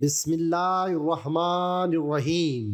بسم اللہ الرحمن الرحیم۔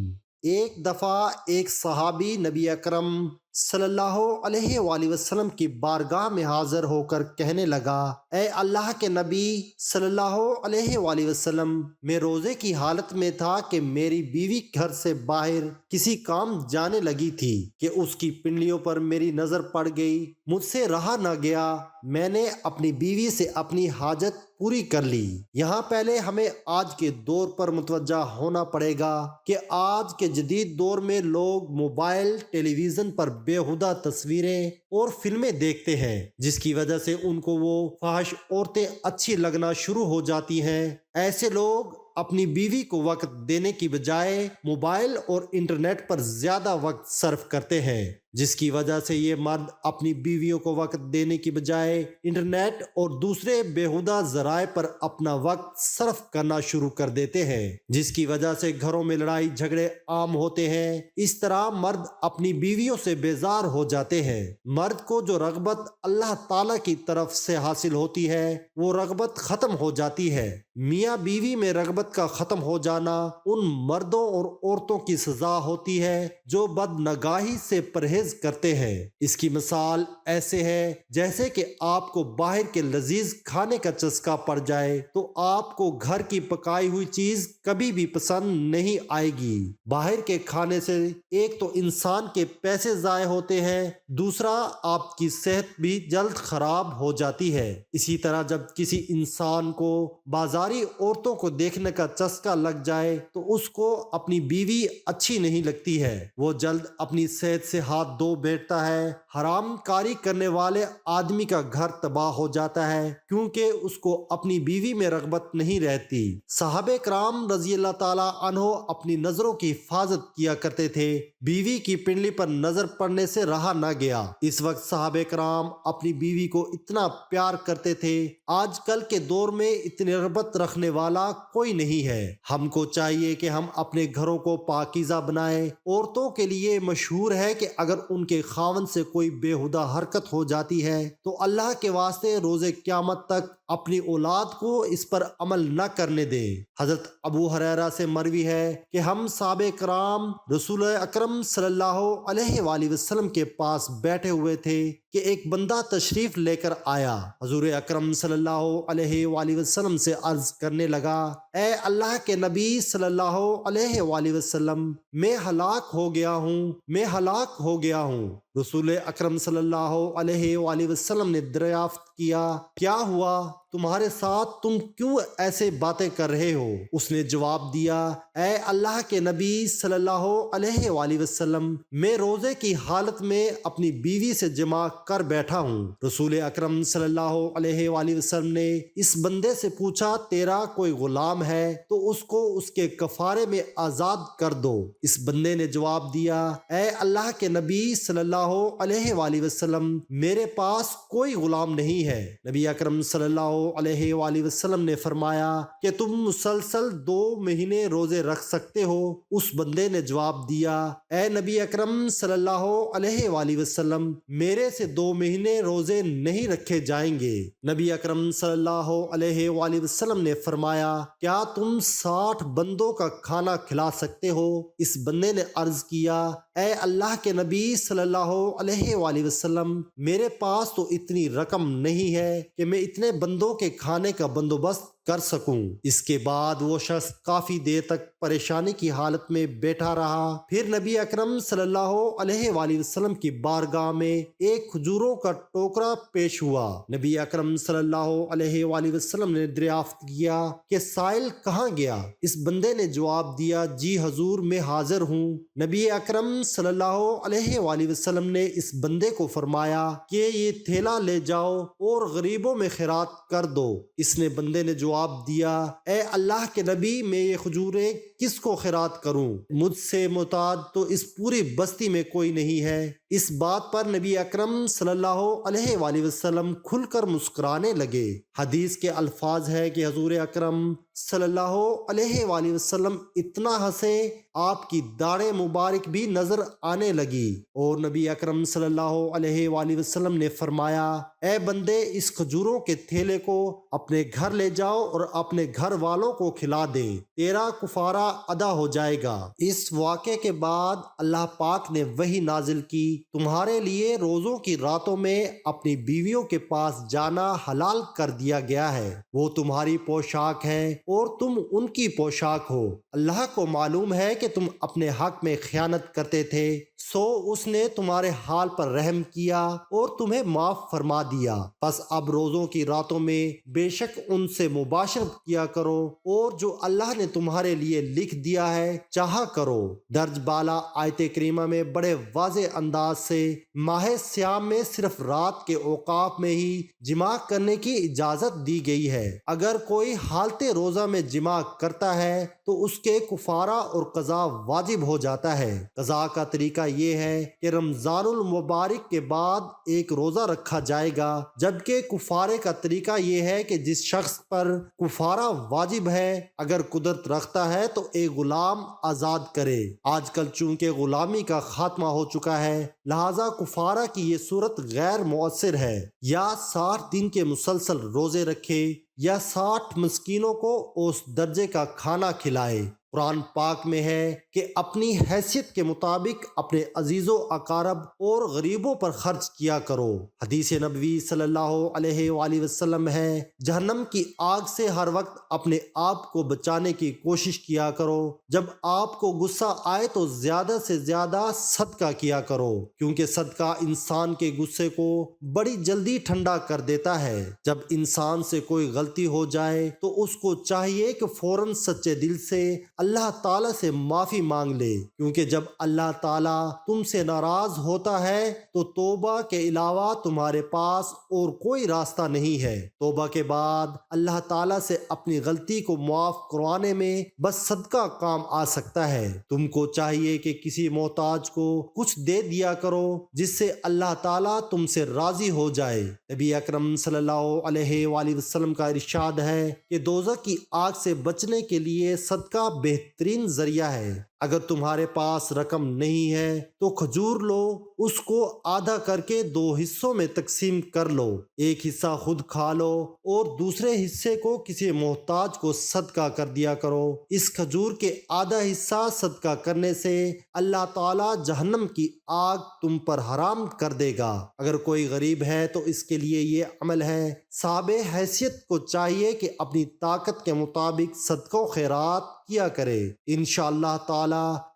ایک دفعہ ایک صحابی نبی اکرم صلی اللہ علیہ وآلہ وسلم کی بارگاہ میں حاضر ہو کر کہنے لگا، اے اللہ کے نبی صلی اللہ علیہ وآلہ وسلم، میں روزے کی حالت میں تھا کہ میری بیوی گھر سے باہر کسی کام جانے لگی تھی کہ اس کی پنڈلیوں پر میری نظر پڑ گئی۔ مجھ سے رہا نہ گیا، میں نے اپنی بیوی سے اپنی حاجت پوری کر لی۔ یہاں پہلے ہمیں آج کے دور پر متوجہ ہونا پڑے گا کہ آج کے جدید دور میں لوگ موبائل، ٹیلی ویژن پر بےہودہ تصویریں اور فلمیں دیکھتے ہیں، جس کی وجہ سے ان کو وہ فحش عورتیں اچھی لگنا شروع ہو جاتی ہیں۔ ایسے لوگ اپنی بیوی کو وقت دینے کی بجائے موبائل اور انٹرنیٹ پر زیادہ وقت صرف کرتے ہیں، جس کی وجہ سے یہ مرد اپنی بیویوں کو وقت دینے کی بجائے انٹرنیٹ اور دوسرے بےہودہ ذرائع پر اپنا وقت صرف کرنا شروع کر دیتے ہیں، جس کی وجہ سے گھروں میں لڑائی جھگڑے عام ہوتے ہیں۔ اس طرح مرد اپنی بیویوں سے بیزار ہو جاتے ہیں۔ مرد کو جو رغبت اللہ تعالی کی طرف سے حاصل ہوتی ہے، وہ رغبت ختم ہو جاتی ہے۔ میاں بیوی میں رغبت کا ختم ہو جانا ان مردوں اور عورتوں کی سزا ہوتی ہے جو بد نگاہی سے پرہیز کرتے ہیں۔ اس کی مثال ایسے ہے جیسے کہ آپ کو باہر کے لذیذ کھانے کا چسکا پڑ جائے تو آپ کو گھر کی پکائی ہوئی چیز کبھی بھی پسند نہیں آئے گی۔ باہر کے کھانے سے ایک تو انسان کے پیسے ضائع ہوتے ہیں، دوسرا آپ کی صحت بھی جلد خراب ہو جاتی ہے۔ اسی طرح جب کسی انسان کو بازاری عورتوں کو دیکھنے کا چسکا لگ جائے تو اس کو اپنی بیوی اچھی نہیں لگتی ہے، وہ جلد اپنی صحت سے ہاتھ دھو بیٹھتا ہے۔ حرام کاری کرنے والے آدمی کا گھر تباہ ہو جاتا ہے کیونکہ اس کو اپنی بیوی میں رغبت نہیں رہتی۔ صحابہ کرام رضی اللہ تعالی عنہ اپنی نظروں کی حفاظت کیا کرتے تھے، بیوی کی پنڈلی پر نظر پڑنے سے رہا نہ گیا۔ اس وقت صحابہ کرام اپنی بیوی کو اتنا پیار کرتے تھے، آج کل کے دور میں اتنی رغبت رکھنے والا کوئی نہیں ہے۔ ہم کو چاہیے کہ ہم اپنے گھروں کو پاکیزہ بنائیں۔ عورتوں کے لیے مشہور ہے کہ اگر ان کے خاوند سے کوئی بےہودہ حرکت ہو جاتی ہے تو اللہ کے واسطے روز قیامت تک اپنی اولاد کو اس پر عمل نہ کرنے دے۔ حضرت ابو ہریرہ سے مروی ہے کہ ہم صحابہ کرام رسول اکرم صلی اللہ علیہ وآلہ وسلم کے پاس بیٹھے ہوئے تھے کہ ایک بندہ تشریف لے کر آیا۔ حضور اکرم صلی اللہ علیہ وآلہ وسلم سے عرض کرنے لگا، اے اللہ کے نبی صلی اللہ علیہ وآلہ وسلم، میں ہلاک ہو گیا ہوں، میں ہلاک ہو گیا ہوں۔ رسول اکرم صلی اللہ علیہ وآلہ وسلم نے دریافت کیا، کیا ہوا؟ تمہارے ساتھ تم کیوں ایسے باتیں کر رہے ہو؟ اس نے جواب دیا، اے اللہ کے نبی صلی اللہ علیہ وآلہ وسلم، میں روزے کی حالت میں اپنی بیوی سے جماع کر بیٹھا ہوں۔ رسول اکرم صلی اللہ علیہ وآلہ وسلم نے اس بندے سے پوچھا، تیرا کوئی غلام ہے تو اس کو اس کے کفارے میں آزاد کر دو۔ اس بندے نے جواب دیا، اے اللہ کے نبی صلی اللہ علیہ وآلہ وسلم، میرے پاس کوئی غلام نہیں ہے۔ نبی اکرم صلی اللہ علیہ وآلہ وسلم نے فرمایا کہ تم مسلسل 2 مہینے روزے رکھ سکتے ہو؟ اس بندے نے جواب دیا، اے نبی اکرم صلی اللہ علیہ وآلہ وسلم، میرے سے 2 مہینے روزے نہیں رکھے جائیں گے۔ نبی اکرم صلی اللہ علیہ وآلہ وسلم نے فرمایا، کیا تم 60 بندوں کا کھانا کھلا سکتے ہو؟ اس بندے نے عرض کیا، اے اللہ کے نبی صلی اللہ علیہ وآلہ وسلم، میرے پاس تو اتنی رقم نہیں ہے کہ میں اتنے بندوں کے کھانے کا بندوبست کر سکوں۔ اس کے بعد وہ شخص کافی دیر تک پریشانی کی حالت میں بیٹھا رہا۔ پھر نبی اکرم صلی اللہ علیہ وآلہ وسلم کی بارگاہ میں ایک کھجوروں کا ٹوکرا پیش ہوا۔ نبی اکرم صلی اللہ علیہ وآلہ وسلم نے دریافت کیا کہ سائل کہاں گیا؟ اس بندے نے جواب دیا، جی حضور، میں حاضر ہوں۔ نبی اکرم صلی اللہ علیہ وآلہ وسلم نے اس بندے کو فرمایا کہ یہ تھیلا لے جاؤ اور غریبوں میں خیرات کر دو۔ اس نے بندے نے جواب دیا، اے اللہ کے نبی، میں یہ کھجوریں کس کو خیرات کروں؟ مجھ سے محتاج تو اس پوری بستی میں کوئی نہیں ہے۔ اس بات پر نبی اکرم صلی اللہ علیہ وآلہ وسلم کھل کر مسکرانے لگے۔ حدیث کے الفاظ ہے کہ حضور اکرم صلی اللہ علیہ وآلہ وسلم اتنا ہنسے آپ کی داڑھیں مبارک بھی نظر آنے لگی، اور نبی اکرم صلی اللہ علیہ وآلہ وسلم نے فرمایا، اے بندے، اس کھجوروں کے تھیلے کو اپنے گھر لے جاؤ اور اپنے گھر والوں کو کھلا دے، تیرا کفارہ ادا ہو جائے گا۔ اس واقعے کے بعد اللہ پاک نے وحی نازل کی، تمہارے لیے روزوں کی راتوں میں اپنی بیویوں کے پاس جانا حلال کر دیا گیا ہے، وہ تمہاری پوشاک ہے اور تم ان کی پوشاک ہو، اللہ کو معلوم ہے کہ تم اپنے حق میں خیانت کرتے تھے، سو اس نے تمہارے حال پر رحم کیا اور تمہیں معاف فرما دیا، پس اب روزوں کی راتوں میں بے شک ان سے مباشرت کیا کرو، اور جو اللہ نے تمہارے لیے لکھ دیا ہے چاہا کرو۔ درج بالا آیت کریمہ میں بڑے واضح انداز سے ماہ سیام میں صرف رات کے اوقات میں ہی جماع کرنے کی اجازت دی گئی ہے۔ اگر کوئی حالت روزہ میں جماع کرتا ہے تو اس کے کفارہ اور قضا واجب ہو جاتا ہے۔ قضا کا طریقہ یہ ہے کہ رمضان المبارک کے بعد ایک روزہ رکھا جائے گا، جبکہ کفارے کا طریقہ یہ ہے کہ جس شخص پر کفارہ واجب ہے اگر قدرت رکھتا ہے تو ایک غلام آزاد کرے۔ آج کل چونکہ غلامی کا خاتمہ ہو چکا ہے، لہذا کفارہ کی یہ صورت غیر مؤثر ہے، یا 60 دن کے مسلسل روزے رکھے یا 60 مسکینوں کو اس درجے کا کھانا کھلائے۔ قرآن پاک میں ہے کہ اپنی حیثیت کے مطابق اپنے عزیز و اقارب اور غریبوں پر خرچ کیا کرو۔ حدیث نبوی صلی اللہ علیہ وآلہ وسلم ہے، جہنم کی آگ سے ہر وقت اپنے آپ کو بچانے کی کوشش کیا کرو، جب آپ کو غصہ آئے تو زیادہ سے زیادہ صدقہ کیا کرو، کیونکہ صدقہ انسان کے غصے کو بڑی جلدی ٹھنڈا کر دیتا ہے۔ جب انسان سے کوئی غلطی ہو جائے تو اس کو چاہیے کہ فوراً سچے دل سے اللہ تعالیٰ سے معافی مانگ لے، کیونکہ جب اللہ تعالیٰ تم سے ناراض ہوتا ہے تو توبہ کے علاوہ تمہارے پاس اور کوئی راستہ نہیں ہے۔ توبہ کے بعد اللہ تعالیٰ سے اپنی غلطی کو معاف کروانے میں بس صدقہ کام آ سکتا ہے۔ تم کو چاہیے کہ کسی محتاج کو کچھ دے دیا کرو جس سے اللہ تعالیٰ تم سے راضی ہو جائے۔ نبی اکرم صلی اللہ علیہ وآلہ وسلم کا ارشاد ہے کہ دوزخ کی آگ سے بچنے کے لیے صدقہ بہترین ذریعہ ہے۔ اگر تمہارے پاس رقم نہیں ہے تو کھجور لو، اس کو آدھا کر کے 2 حصوں میں تقسیم کر لو، ایک حصہ خود کھا لو اور دوسرے حصے کو کسی محتاج کو صدقہ کر دیا کرو۔ اس کھجور کے آدھا حصہ صدقہ کرنے سے اللہ تعالی جہنم کی آگ تم پر حرام کر دے گا۔ اگر کوئی غریب ہے تو اس کے لیے یہ عمل ہے، صاحب حیثیت کو چاہیے کہ اپنی طاقت کے مطابق صدقہ و خیرات کیا کرے، انشاءاللہ تعالی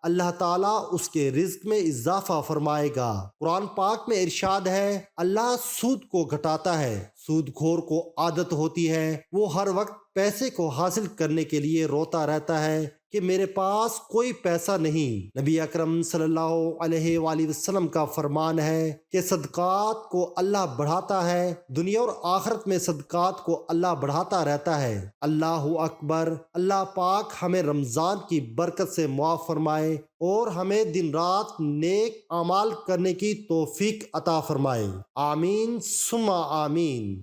اللہ تعالیٰ اس کے رزق میں اضافہ فرمائے گا۔ قرآن پاک میں ارشاد ہے، اللہ سود کو گھٹاتا ہے، سود خور کو عادت ہوتی ہے وہ ہر وقت پیسے کو حاصل کرنے کے لیے روتا رہتا ہے کہ میرے پاس کوئی پیسہ نہیں۔ نبی اکرم صلی اللہ علیہ وآلہ وسلم کا فرمان ہے کہ صدقات کو اللہ بڑھاتا ہے، دنیا اور آخرت میں صدقات کو اللہ بڑھاتا رہتا ہے۔ اللہ اکبر۔ اللہ پاک ہمیں رمضان کی برکت سے معاف فرمائے اور ہمیں دن رات نیک اعمال کرنے کی توفیق عطا فرمائے، آمین ثم آمین۔